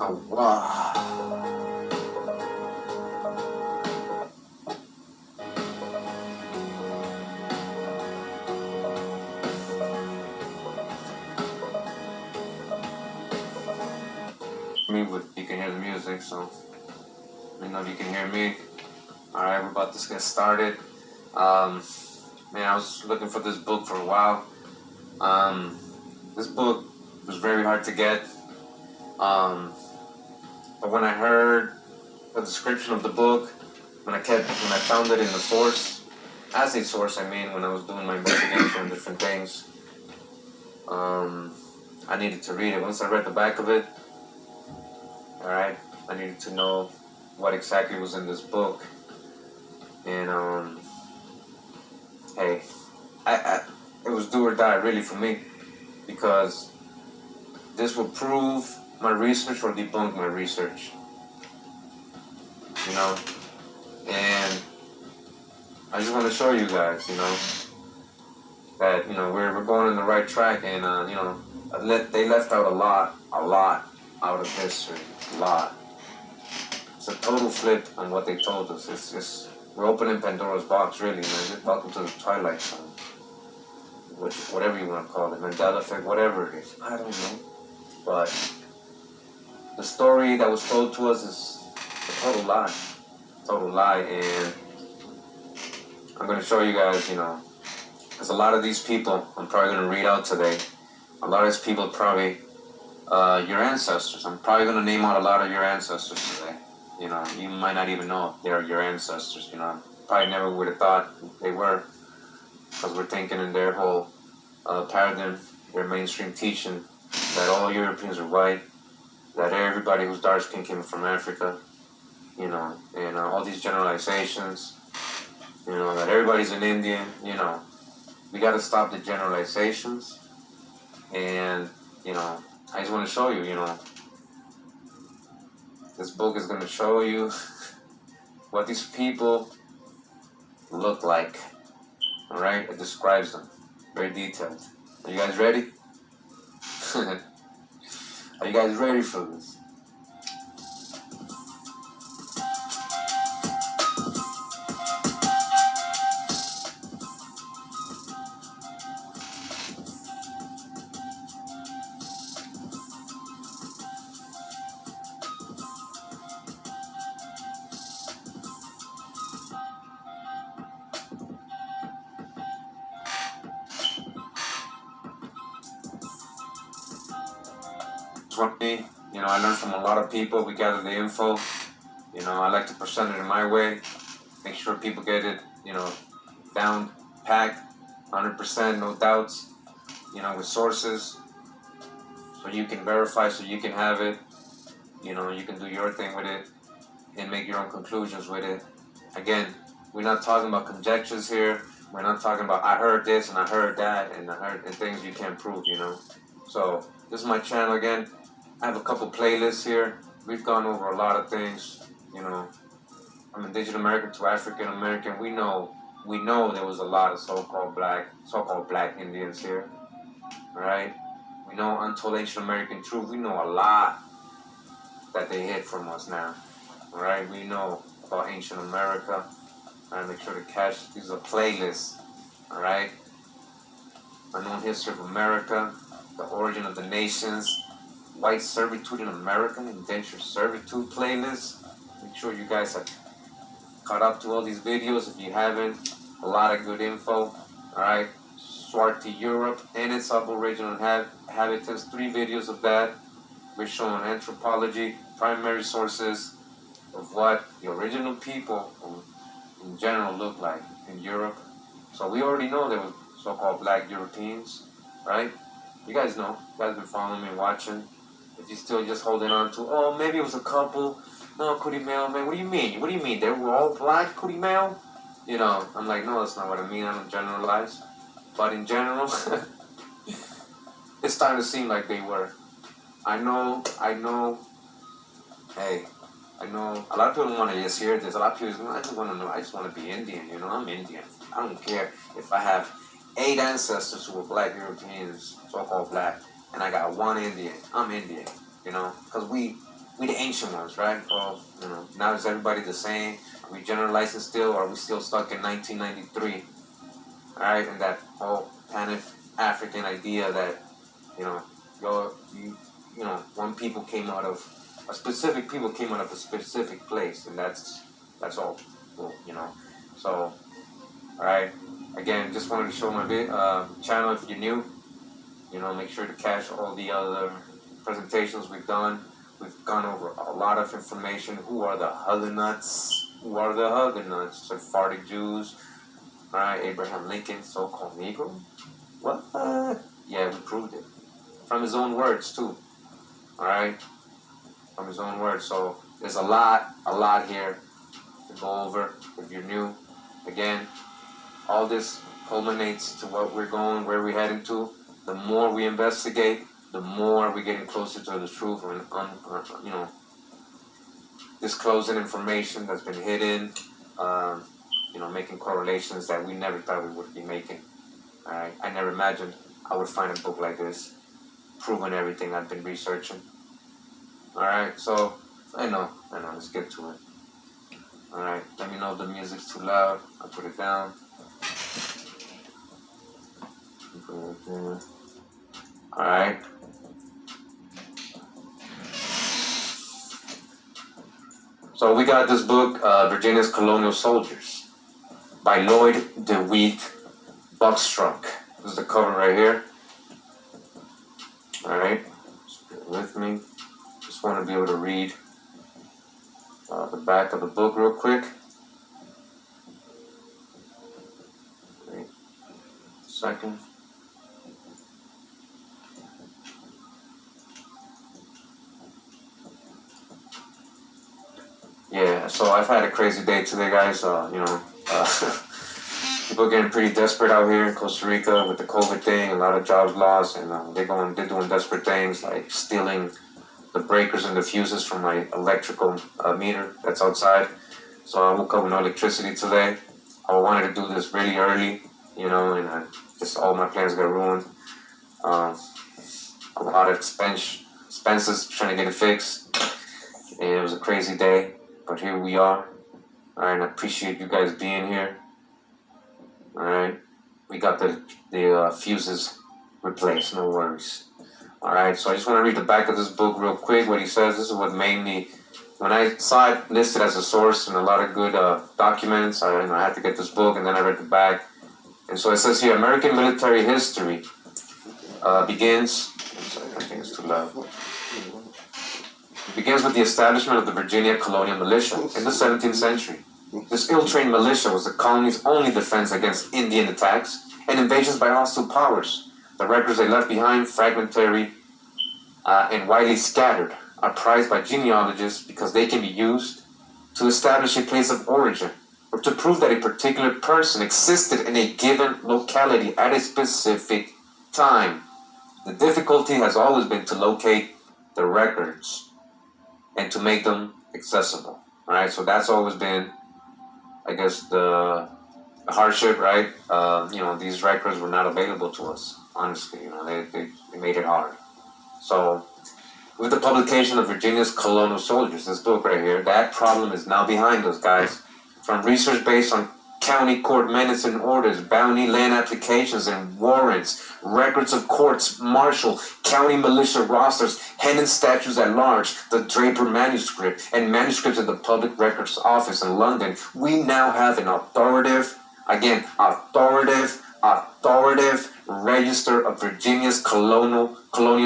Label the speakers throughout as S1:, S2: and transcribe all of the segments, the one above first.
S1: Oh, wow. You can hear the music, so let me know if you can hear me. Alright, we're about to get started. Man, I was looking for this book for a while. This book was very hard to get. But when I heard the description of the book, when I found it in the source, as a source, I mean, when I was doing my investigation on different things, I needed to read it. Once I read the back of it, alright, I needed to know what exactly was in this book. And, hey, it was do or die really for me, because this will prove my research or debunk my research, you know. And I just want to show you guys, you know, that, you know, we're going in the right track. And you know, they left out a lot out of history, a lot. It's a total flip on what they told us. It's we're opening Pandora's box, really, man. Welcome to the Twilight Zone, whatever you want to call it, Mandela effect, whatever it is. I don't know, but the story that was told to us is a total lie, and I'm going to show you guys, you know, because a lot of these people I'm probably going to read out today, a lot of these people probably your ancestors. I'm probably going to name out a lot of your ancestors today. You know, you might not even know they're your ancestors, you know. Probably never would have thought they were, because we're thinking in their whole paradigm, their mainstream teaching, that all Europeans are white, that everybody who's dark skinned came from Africa, you know, and all these generalizations, you know, that everybody's an Indian, you know. We got to stop the generalizations, and, you know, I just want to show you, you know, this book is going to show you what these people look like, all right? It describes them, very detailed. Are you guys ready? Are you guys ready for this? For me, you know, I learned from a lot of people. We gather the info. You know, I like to present it in my way. Make sure people get it, you know, down, packed, 100%, no doubts, you know, with sources. So you can verify, so you can have it. You know, you can do your thing with it and make your own conclusions with it. Again, we're not talking about conjectures here. We're not talking about I heard this and I heard that and things you can't prove, you know. So this is my channel again. I have a couple playlists here. We've gone over a lot of things, you know. From Indigenous American to African American. We know there was a lot of so-called black Indians here. All right. We know untold ancient American truth. We know a lot that they hid from us now. All right. We know about ancient America. All right. Make sure to catch. These are playlists. All right. Unknown history of America. The origin of the nations. White servitude in America. Indentured servitude playlist. Make sure you guys have caught up to all these videos. If you haven't, a lot of good info. Alright, Swarty Europe and its aboriginal habitats. 3 videos of that. We're showing anthropology, primary sources of what the original people in general look like in Europe. So we already know there were so-called black Europeans, right? You guys know. You guys been following me and watching. If you're still just holding on to, oh, maybe it was a couple. No, Cootie Mail, man, what do you mean? What do you mean? They were all black, Cootie Mail? You know, I'm like, no, that's not what I mean. I don't generalize. But in general, it's starting to seem like they were. I know, hey, I know, a lot of people don't want to just hear this. A lot of people, I just want to know, I just want to be Indian, you know, I'm Indian. I don't care if I have 8 ancestors who were black Europeans, so-called black, and I got 1 Indian. I'm Indian, you know, because we We the ancient ones, right? Well, now is everybody the same? Are we generalizing still, or are we still stuck in 1993? All right, and that whole Pan-African idea that you know, one people came out of a specific people came out of a specific place, and that's all. Cool. So, all right. Again, just wanted to show my channel. If you're new, make sure to catch all the other presentations we've done. We've gone over a lot of information. Who are the Huguenots? Who are the Huguenots? Sephardic Jews. All right, Abraham Lincoln, so-called Negro. What? Yeah, we proved it. From his own words, too. All right? From his own words. So there's a lot here to go over if you're new. Again, all this culminates to what we're going, where we're heading to. The more we investigate, the more we're getting closer to the truth and, disclosing information that's been hidden, making correlations that we never thought we would be making. All right? I never imagined I would find a book like this, proving everything I've been researching. All right, so I know. Let's get to it. All right, let me know if the music's too loud. I'll put it down. All right. So we got this book, Virginia's Colonial Soldiers, by Lloyd DeWitt Buckstruck. This is the cover right here. All right, just bear with me. Just want to be able to read the back of the book real quick. Wait a second. Yeah, so I've had a crazy day today, guys. People getting pretty desperate out here in Costa Rica with the COVID thing. A lot of jobs lost, and they're doing desperate things like stealing the breakers and the fuses from my electrical meter that's outside. So I woke up with no electricity today. I wanted to do this really early, and just all my plans got ruined. A lot of expenses trying to get it fixed. And it was a crazy day, but here we are. All right, and I appreciate you guys being here. All right, we got the fuses replaced, no worries. All right, so I just want to read the back of this book real quick. What he says, this is what made me, when I saw it listed as a source and a lot of good documents, I had to get this book, and then I read the back. And so it says here, American military history begins, I think it's too loud. It begins with the establishment of the Virginia colonial militia in the 17th century. This ill-trained militia was the colony's only defense against Indian attacks and invasions by hostile powers. The records they left behind, fragmentary and widely scattered, are prized by genealogists because they can be used to establish a place of origin or to prove that a particular person existed in a given locality at a specific time. The difficulty has always been to locate the records and to make them accessible. All right, so that's always been, I guess, the hardship, right? These records were not available to us, honestly. They made it hard. So, with the publication of Virginia's Colonial Soldiers, this book right here, that problem is now behind us, guys. From research based on county court minutes and orders, bounty land applications and warrants, records of courts, martial, county militia rosters, hidden statutes at large, the Draper manuscript, and manuscripts in the Public Records Office in London, we now have an authoritative register of Virginia's colonial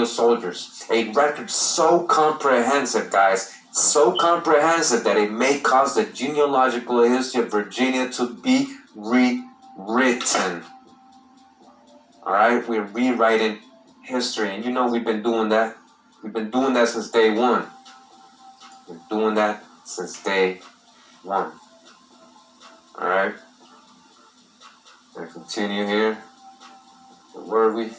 S1: soldiers. A record so comprehensive, guys, so comprehensive that it may cause the genealogical history of Virginia to be rewritten. All right, we're rewriting history, and we've been doing that. We've been doing that since day one. We're doing that since day one. All right, gonna continue here. Where were we?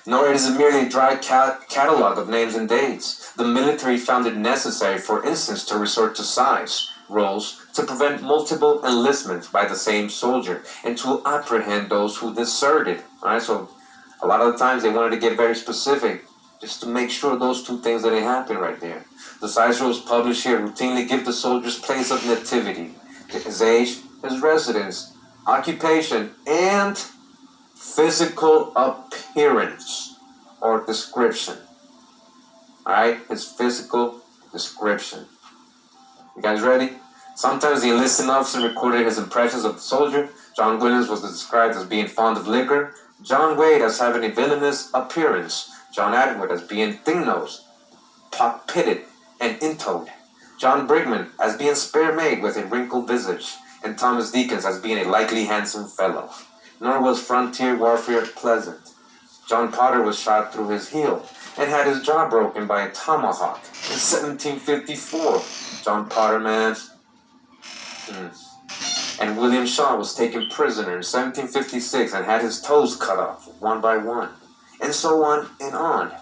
S1: Nor is it merely a dry catalog of names and dates. The military found it necessary, for instance, to resort to size rolls to prevent multiple enlistments by the same soldier and to apprehend those who deserted. All right, so a lot of the times they wanted to get very specific. just to make sure those two things didn't happen right there. The sideshows published here routinely give the soldier's place of nativity, his age, his residence, occupation, and physical appearance or description. Alright, his physical description. You guys ready? Sometimes the enlisted officer recorded his impressions of the soldier. John Williams was described as being fond of liquor. John Wade as having a villainous appearance. John Atwood as being thin-nosed, pock-pitted, and intoed. John Brigman as being spare-made with a wrinkled visage. And Thomas Deakins as being a likely handsome fellow. Nor was frontier warfare pleasant. John Potter was shot through his heel and had his jaw broken by a tomahawk in 1754. John Potter, man. And William Shaw was taken prisoner in 1756 and had his toes cut off one by one. And so on and on.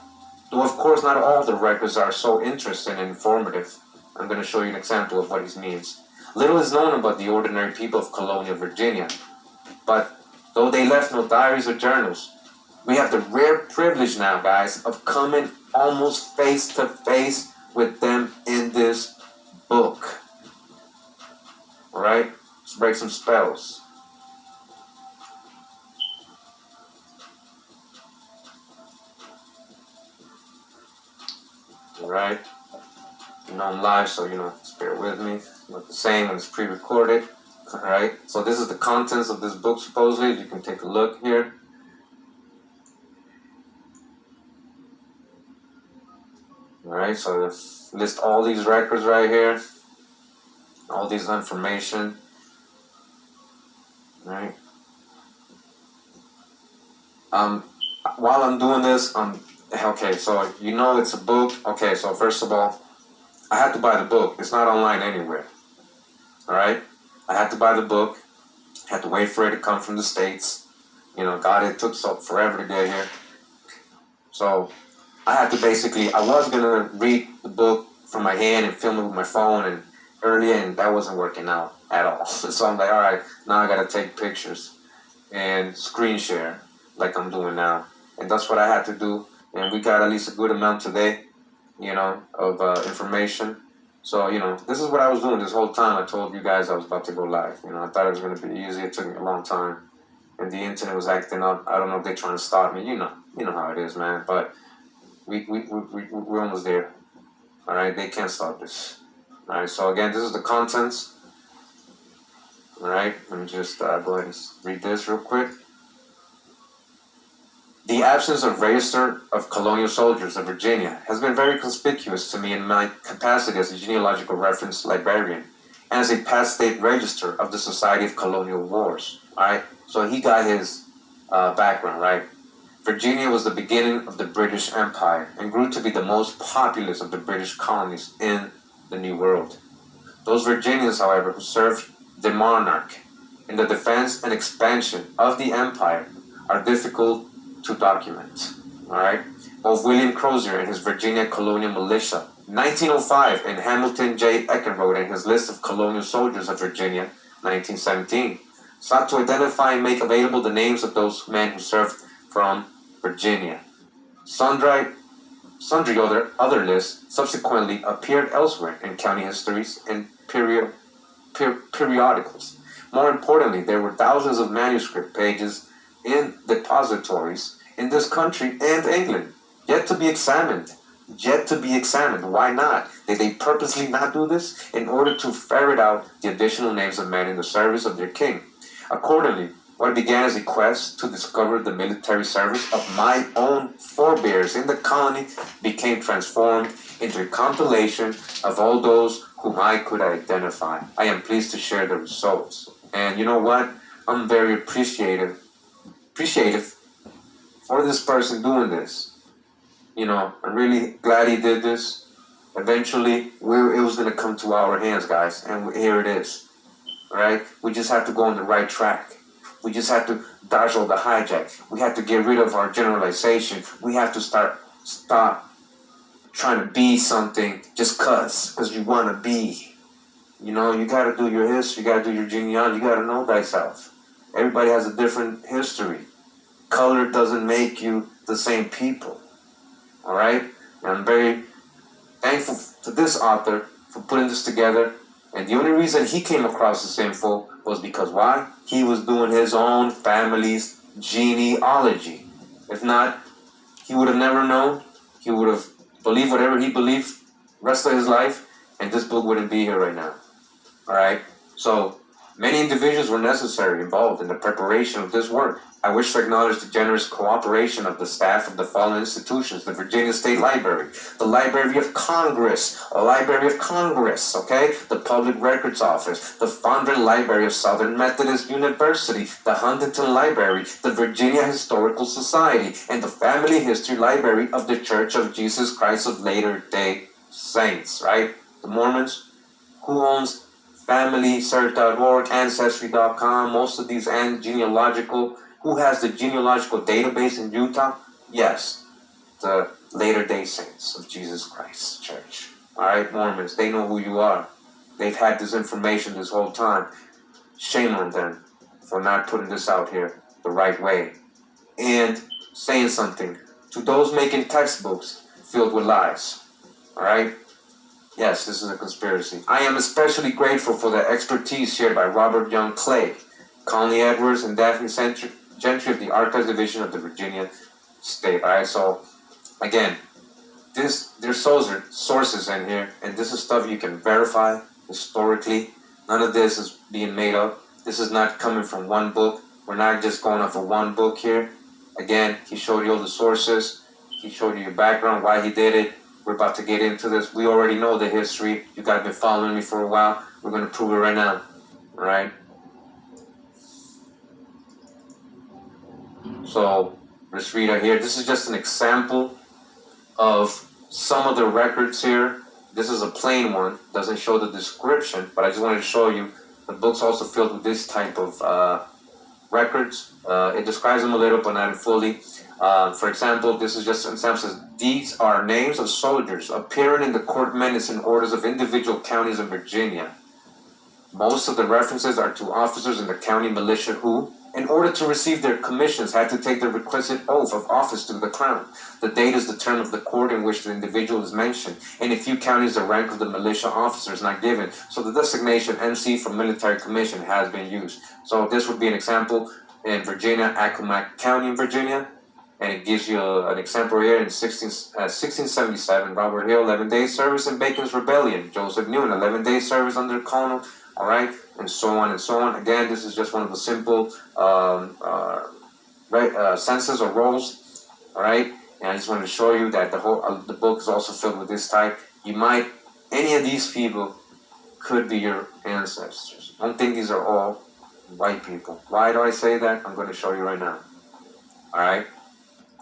S1: Though of course not all the records are so interesting and informative. I'm going to show you an example of what he means. Little is known about the ordinary people of colonial Virginia. But though they left no diaries or journals, we have the rare privilege now, guys, of coming almost face to face with them in this book. Alright? Let's break some spells. Alright? I'm live, so just bear with me. Not the same when it's pre-recorded. Alright? So this is the contents of this book, supposedly. You can take a look here. Alright, so list all these records right here. All these information. Alright. While I'm doing this, okay, so it's a book. Okay, so first of all, I had to buy the book. It's not online anywhere. Alright? I had to buy the book. Had to wait for it to come from the States. God, it took forever to get here. So I had to I was going to read the book from my hand and film it with my phone and earlier, and that wasn't working out at all. So I'm like, all right, now I got to take pictures and screen share like I'm doing now. And that's what I had to do. And we got at least a good amount today, of information. So, this is what I was doing this whole time. I told you guys I was about to go live. I thought it was going to be easy. It took me a long time. And the internet was acting up. I don't know if they're trying to stop me. You know how it is, man. But we're almost there. All right, they can't stop this. All right, so again, this is the contents. All right, let me just go ahead and read this real quick. The absence of register of colonial soldiers of Virginia has been very conspicuous to me in my capacity as a genealogical reference librarian and as a past state register of the Society of Colonial Wars. All right, so he got his background, right? Virginia was the beginning of the British Empire and grew to be the most populous of the British colonies in the New World. Those Virginians, however, who served the monarch in the defense and expansion of the empire are difficult to document. All right? Both William Crozier and his Virginia Colonial Militia, 1905, and Hamilton J. Eckenrode in his list of colonial soldiers of Virginia, 1917, sought to identify and make available the names of those men who served from Virginia. Sundry other lists subsequently appeared elsewhere in county histories and periodicals. More importantly, there were thousands of manuscript pages in depositories in this country and England, yet to be examined. Why not? Did they purposely not do this? In order to ferret out the additional names of men in the service of their king. Accordingly, what began as a quest to discover the military service of my own forebears in the colony became transformed into a compilation of all those whom I could identify. I am pleased to share the results. And you know what? I'm very appreciative for this person doing this. I'm really glad he did this. Eventually, it was going to come to our hands, guys, and here it is. All right? We just have to go on the right track. We just have to dodge all the hijack. We have to get rid of our generalization. We have to stop trying to be something just because you want to be. You got to do your history. You got to do your genealogy. You got to know thyself. Everybody has a different history. Color doesn't make you the same people. All right? And I'm very thankful to this author for putting this together. And the only reason he came across this info was because why? He was doing his own family's genealogy. If not, he would have never known. He would have believed whatever he believed the rest of his life, and this book wouldn't be here right now. All right? So many individuals were necessary involved in the preparation of this work. I wish to acknowledge the generous cooperation of the staff of the following institutions: the Virginia State Library, the Library of Congress, okay? The Public Records Office, the Fondren Library of Southern Methodist University, the Huntington Library, the Virginia Historical Society, and the Family History Library of the Church of Jesus Christ of Latter-day Saints, right? The Mormons. Who owns FamilySearch.org, Ancestry.com, most of these and genealogical. Who has the genealogical database in Utah? Yes, the Latter-day Saints of Jesus Christ Church. All right, Mormons, they know who you are. They've had this information this whole time. Shame on them for not putting this out here the right way and saying something to those making textbooks filled with lies. All right? Yes, this is a conspiracy. I am especially grateful for the expertise shared by Robert Young Clay, Conley Edwards, and Daphne Gentry of the Archives Division of the Virginia State. All right, so again, there's sources in here, and this is stuff you can verify historically. None of this is being made up. This is not coming from one book. We're not just going off of one book here. Again, he showed you all the sources. He showed you your background, why he did it. We're about to get into this. We already know the history. You guys have been following me for a while. We're going to prove it right now. All right? So, let's read out here. This is just an example of some of the records here. This is a plain one. Doesn't show the description, but I just wanted to show you. The book's also filled with this type of records. It describes them a little, but not fully. For example, this is just an example. Says, these are names of soldiers appearing in the court minutes and orders of individual counties in Virginia. Most of the references are to officers in the county militia who, in order to receive their commissions, had to take the requisite oath of office to the crown. The date is the term of the court in which the individual is mentioned. In a few counties, the rank of the militia officer is not given, so the designation MC for military commission has been used. So this would be an example in Virginia, Accomack County in Virginia, and it gives you an example here in 1677, Robert Hill, 11 days service in Bacon's Rebellion, Joseph Newton, 11 days service under Colonel, all right, and so on and so on. Again, this is just one of the simple census or rolls, all right, and I just wanted to show you that the book is also filled with this type. Any of these people could be your ancestors. Don't think these are all white people. Why do I say that? I'm going to show you right now, all right.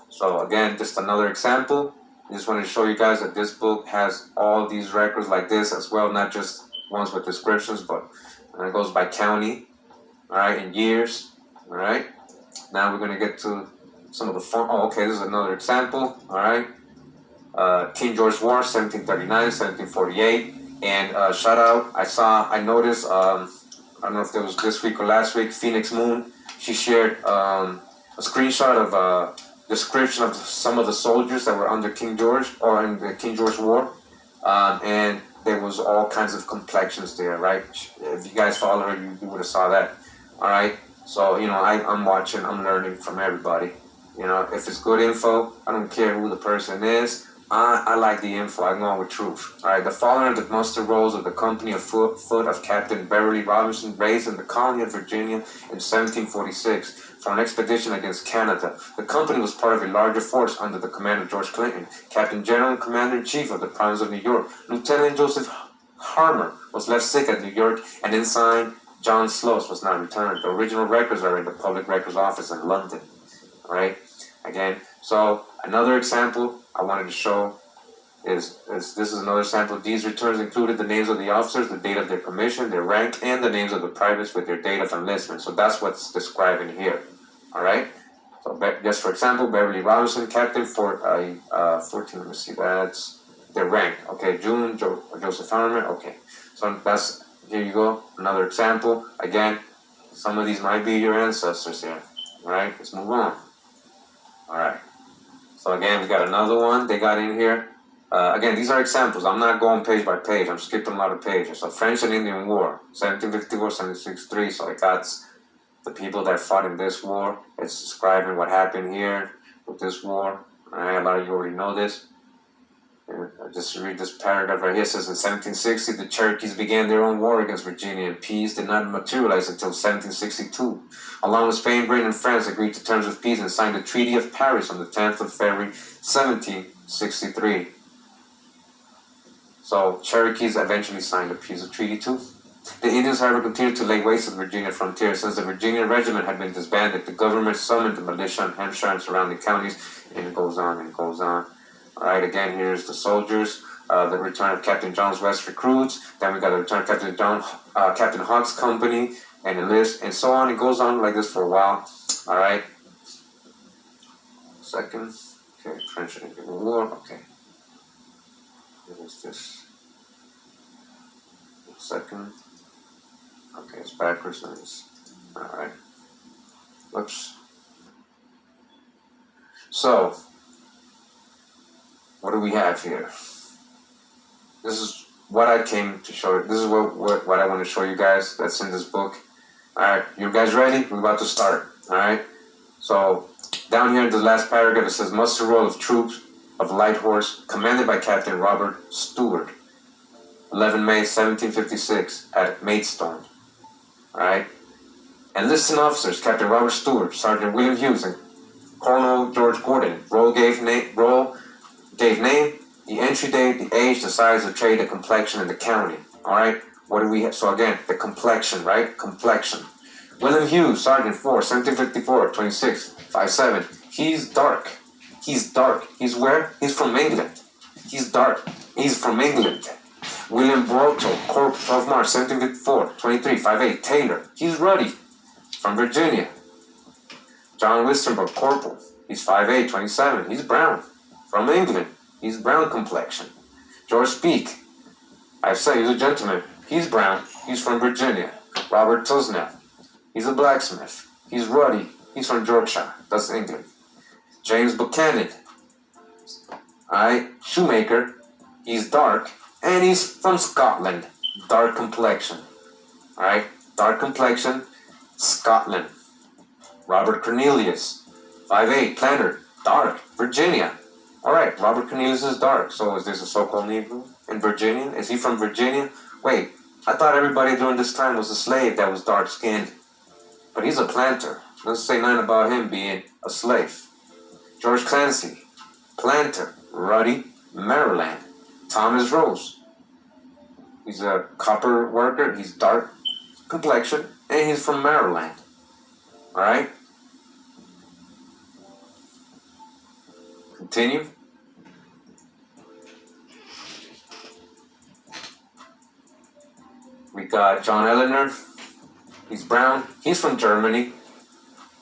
S1: So again, just another example. I just wanted to show you guys that this book has all these records like this as well, not just ones with descriptions, but it goes by county, all right, and years, all right. Now we're going to get to some of the okay, this is another example, all right. King George War, 1739, 1748, and shout out, I noticed, I don't know if it was this week or last week, Phoenix Moon, she shared a screenshot of description of some of the soldiers that were under King George or in the King George War, and there was all kinds of complexions there, right? If you guys follow her, you would have saw that, all right? So, I'm watching, I'm learning from everybody. If it's good info, I don't care who the person is. I like the info. I'm going with truth. All right, the following are the muster rolls of the company of foot of Captain Beverly Robinson, raised in the colony of Virginia in 1746 for an expedition against Canada. The company was part of a larger force under the command of George Clinton. Captain General and Commander-in-Chief of the province of New York, Lieutenant Joseph Harmer, was left sick at New York, and Ensign John Sloss was not returned. The original records are in the Public Records Office in London. All right, again, so another example I wanted to show is this is another sample. These returns included the names of the officers, the date of their commission, their rank, and the names of the privates with their date of enlistment. So that's what's described in here. All right. So just for example, Beverly Robinson, Captain 14. Let me see. That's their rank. Okay. June Joseph Harmer. Okay. So that's here you go. Another example. Again, some of these might be your ancestors here. All right. Let's move on. All right. So again, we got another one they got in here. Again, these are examples. I'm not going page by page. I'm skipping a lot of pages. So French and Indian War, 1754, 1763. So I got the people that fought in this war. It's describing what happened here with this war. All right, a lot of you already know this. And I just read this paragraph right here. It says in 1760, the Cherokees began their own war against Virginia, and peace did not materialize until 1762. Along with Spain, Britain, and France agreed to terms of peace and signed the Treaty of Paris on the 10th of February, 1763. So Cherokees eventually signed a peace treaty too. The Indians, however, continued to lay waste to the Virginia frontier. Since the Virginia regiment had been disbanded, the government summoned the militia in Hampshire and surrounding counties, and it goes on and goes on. All right, again, here's the soldiers, the return of Captain John's West recruits. Then we got the return of Captain Hawk's company, and the list, and so on. It goes on like this for a while. All right. Second. Okay, French and Indian War. Okay. What is this? Second. Okay, it's backwards. Alright. Whoops. So, what do we have here? This is what I came to show you. This is what I want to show you guys that's in this book. Alright, you guys ready? We're about to start. Alright? So, down here in the last paragraph it says, muster roll of troops of light horse, commanded by Captain Robert Stewart, 11 May 1756, at Maidstone. Alright? Enlisted officers, Captain Robert Stewart, Sergeant William Hughes, and Colonel George Gordon. Roll gave name, the entry date, the age, the size, the trade, the complexion, and the county. Alright? What do we have? So again, the complexion, right? Complexion. William Hughes, Sergeant 4, 1754, 26, 57. He's dark. He's dark. He's where? He's from England. He's dark. He's from England. William Broto, Corp, 12 March, 1754, 23, 58. Taylor. He's ruddy. From Virginia. John Wistenberg, Corporal. He's 5'8", 27. He's brown. From England. He's brown complexion. George Speak. I've said he's a gentleman. He's brown. He's from Virginia. Robert Tusnell. He's a blacksmith. He's ruddy. He's from Yorkshire. That's England. James Buchanan. Alright, shoemaker. He's dark. And he's from Scotland. Dark complexion. Alright, dark complexion. Scotland. Robert Cornelius. 5'8", planter. Dark. Virginia. Alright, Robert Cornelius is dark. So is this a so-called Negro in Virginia? Is he from Virginia? Wait, I thought everybody during this time was a slave that was dark-skinned. But he's a planter. Doesn't say nothing about him being a slave. George Clancy, planter, ruddy, Maryland. Thomas Rose, he's a copper worker, he's dark complexion, and he's from Maryland. Alright? Continue. We got John Eleanor, he's brown, he's from Germany.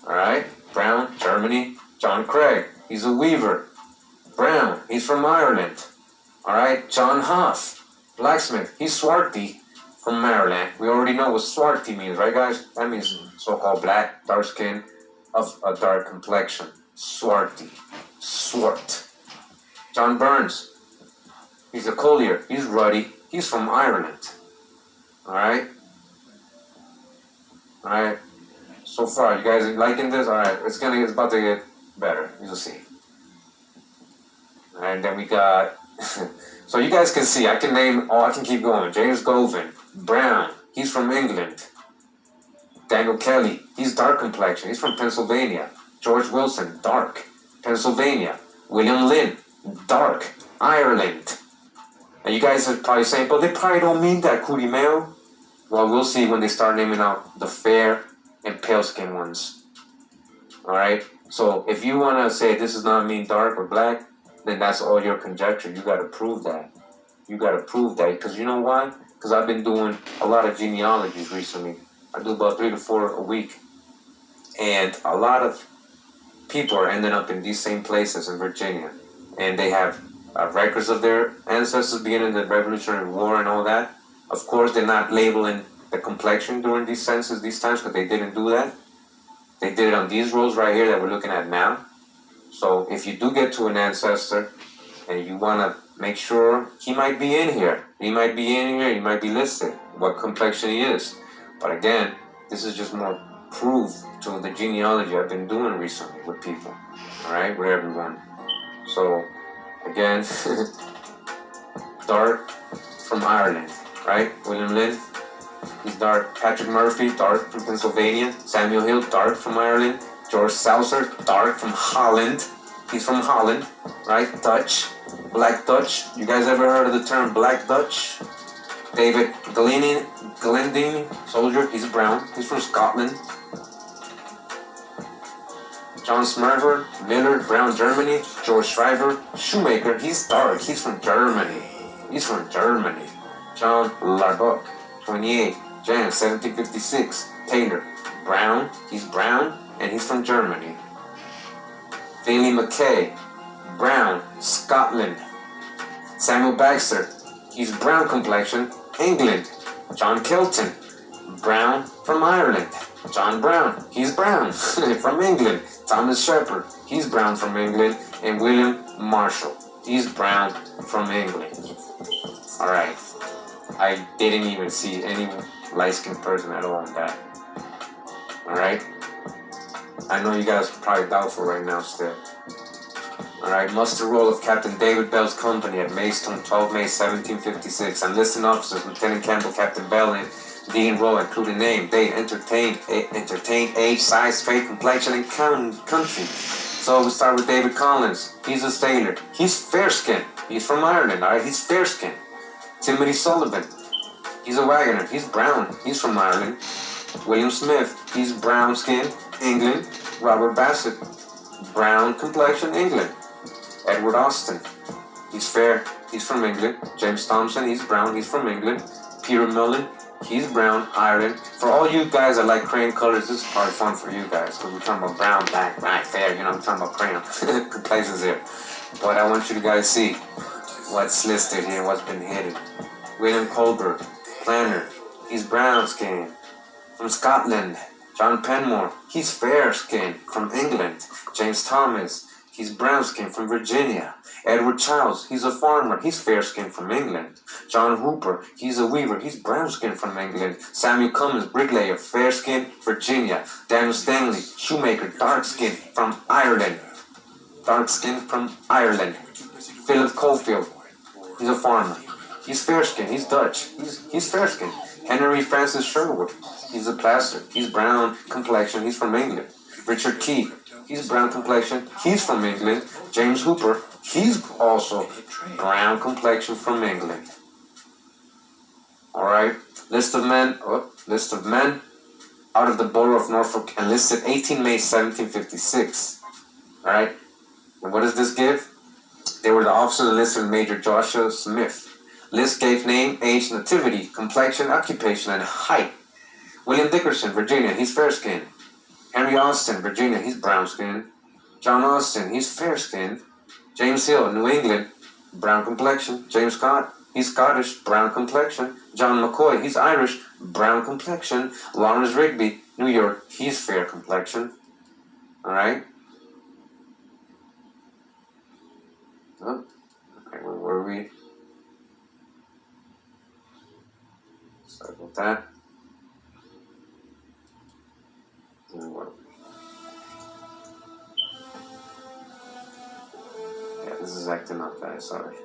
S1: Alright? Brown, Germany. John Craig, he's a weaver. Brown, he's from Ireland. Alright, John Hoff, blacksmith, he's swarthy from Maryland. We already know what swarthy means, right guys? That means so-called black, dark skin, of a dark complexion. Swarthy, swart. John Burns, he's a collier, he's ruddy, he's from Ireland. Alright? Alright, so far, you guys liking this? Alright, it's about to get better, you'll see. And then we got, so you guys can see, I can keep going. James Govan, brown, he's from England. Daniel Kelly, he's dark complexion, he's from Pennsylvania. George Wilson, dark, Pennsylvania. William Lynn, dark, Ireland. And you guys are probably saying, but they probably don't mean that, Cootie Mail. Well, we'll see when they start naming out the fair and pale skin ones. Alright? So if you want to say this does not mean dark or black, then that's all your conjecture. You got to prove that. You got to prove that. Because you know why? Because I've been doing a lot of genealogies recently. I do about 3 to 4 a week. And a lot of people are ending up in these same places in Virginia. And they have records of their ancestors being in the Revolutionary War and all that. Of course, they're not labeling the complexion during these census, these times, because they didn't do that. They did it on these rolls right here that we're looking at now. So if you do get to an ancestor and you want to make sure, he might be in here. He might be in here. He might be listed, what complexion he is. But again, this is just more proof to the genealogy I've been doing recently with people. All right, with everyone. So again, dark from Ireland, right? William Lynn, he's dark. Patrick Murphy, dark from Pennsylvania. Samuel Hill, dark from Ireland. George Saucer, dark from Holland. He's from Holland, right? Dutch, Black Dutch. You guys ever heard of the term Black Dutch? David Glendine, soldier, he's brown. He's from Scotland. John Smurver, Miller, brown, Germany. George Schreiber, shoemaker, he's dark. He's from Germany. He's from Germany. John Larbuck, 28, Jan, 1756. Taylor, brown, he's brown, and he's from Germany. Bailey McKay, brown, Scotland. Samuel Baxter, he's brown complexion, England. John Kilton, brown from Ireland. John Brown, he's brown from England. Thomas Shepard, he's brown from England. And William Marshall, he's brown from England. Alright, I didn't even see any light-skinned person at all in that. Alright, I know you guys are probably doubtful right now still. Alright, muster roll of Captain David Bell's company at Maidstone, 12 May 1756. Enlisted officers, Lieutenant Campbell, Captain Bell, and Dean Rowe, including name, date, entertained, age, size, trade, complexion, and country. So we start with David Collins. He's a sailor. He's fair-skinned. He's from Ireland, alright? He's fair-skinned. Timothy Sullivan. He's a wagoner. He's brown. He's from Ireland. William Smith. He's brown-skinned, England. Robert Bassett. Brown complexion, England. Edward Austin. He's fair. He's from England. James Thompson. He's brown. He's from England. Peter Mullen. He's brown, Ireland. For all you guys that like crayon colors, this is probably fun for you guys, because we're talking about brown, black, white, fair, you know, I'm talking about crayon complexions here. But I want you to guys see what's listed here, what's been hidden. William Colbert, planner, he's brown skinned, from Scotland. John Penmore, he's fair skinned, from England. James Thomas, he's brown skinned, from Virginia. Edward Childs, he's a farmer, he's fair-skinned from England. John Hooper, he's a weaver, he's brown-skinned from England. Samuel Cummins, bricklayer, fair-skinned, Virginia. Daniel Stanley, shoemaker, dark-skinned from Ireland. Dark-skinned from Ireland. Philip Caulfield, he's a farmer, he's fair-skinned, he's Dutch, he's fair-skinned. Henry Francis Sherwood, he's a plaster, he's brown complexion, he's from England. Richard Key, he's brown complexion, he's from England. James Hooper, he's also brown complexion from England. Alright, list of men out of the borough of Norfolk enlisted 18 May 1756. Alright, and what does this give? They were the officers enlisted Major Joshua Smith. List gave name, age, nativity, complexion, occupation, and height. William Dickerson, Virginia, he's fair-skinned. Henry Austin, Virginia, he's brown-skinned. John Austin, he's fair-skinned. James Hill, New England, brown complexion. James Scott, he's Scottish, brown complexion. John McCoy, he's Irish, brown complexion. Lawrence Rigby, New York, he's fair complexion. Alright? Oh, okay, where were we? Sorry about that. Yeah, this is acting up, guys, sorry.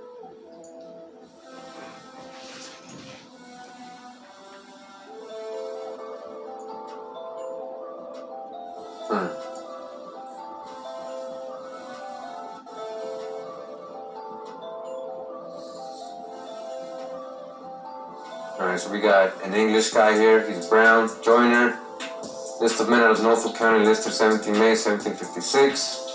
S1: Alright, so we got an English guy here, he's brown, Joyner. List of men out of Norfolk County, listed 17 May 1756.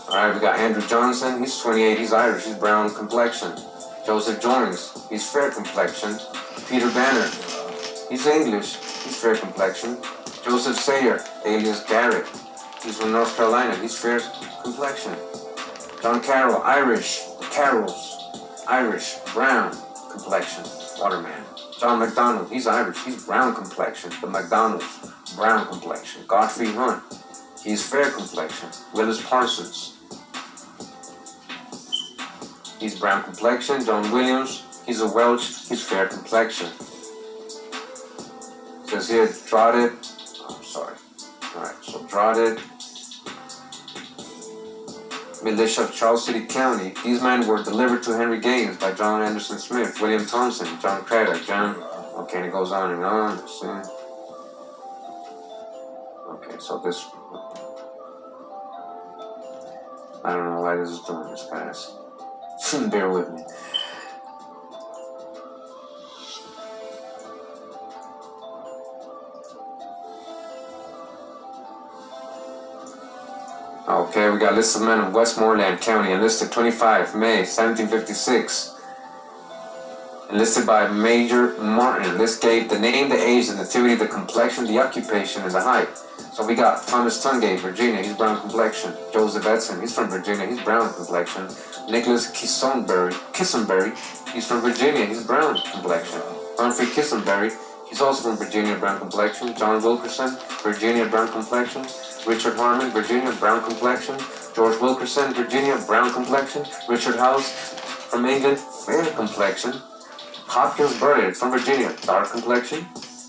S1: Alright, we got Andrew Johnson, he's 28, he's Irish, he's brown complexion. Joseph Jones, he's fair complexion. Peter Banner, he's English, he's fair complexion. Joseph Sayer, alias Garrett, he's from North Carolina, he's fair complexion. John Carroll, Irish, Carrolls, Irish, brown complexion, waterman. John McDonald, he's Irish, he's brown complexion. The McDonald's, brown complexion. Godfrey Hunt, he's fair complexion. Willis Parsons, he's brown complexion. John Williams, he's a Welsh, he's fair complexion. It says here, Droghted, alright, so Droghted, militia of Charles City County. These men were delivered to Henry Gaines by John Anderson Smith, William Thompson, John Craddock, okay, and it goes on and on. See? Okay, so this, I don't know why this is doing this, guys. Bear with me. Okay, we got a list of men of Westmoreland County, enlisted 25 May 1756. Enlisted by Major Martin. This gave the name, the age, the nativity, the complexion, the occupation, and the height. So we got Thomas Tungay, Virginia, he's brown complexion. Joseph Edson, he's from Virginia, he's brown complexion. Nicholas Kissenberry, he's from Virginia, he's brown complexion. Humphrey Kissenberry, he's also from Virginia, brown complexion. John Wilkerson, Virginia, brown complexion. Richard Harmon, Virginia, brown complexion. George Wilkerson, Virginia, brown complexion. Richard House, from England, fair complexion. Hopkins Burnett, from Virginia, dark complexion.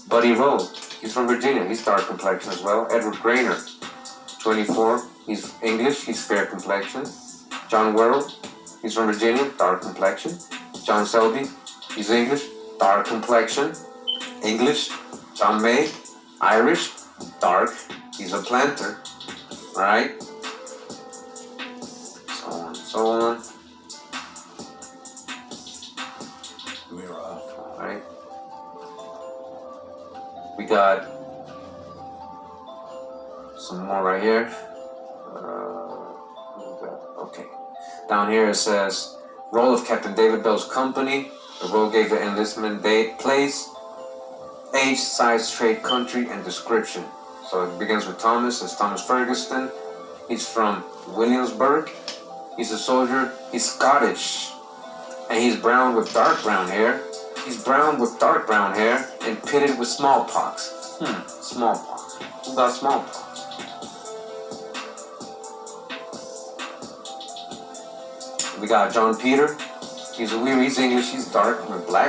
S1: Buddy Rowe, he's from Virginia, he's dark complexion as well. Edward Grainer, 24, he's English, he's fair complexion. John Worrell, he's from Virginia, dark complexion. John Selby, he's English, dark complexion. English. John May, Irish, dark, he's a planter. Alright? So on and so on. Alright? We got some more right here. Okay. Down here it says, roll of Captain David Bell's company. The roll gave the enlistment date, place, age, size, trade, country, and description. So it begins with Thomas. It's Thomas Ferguson. He's from Williamsburg. He's a soldier. He's Scottish. And he's brown with dark brown hair. He's brown with dark brown hair and pitted with smallpox. Smallpox. Who got smallpox? We got John Peter. He's a weird, he's English, he's dark with black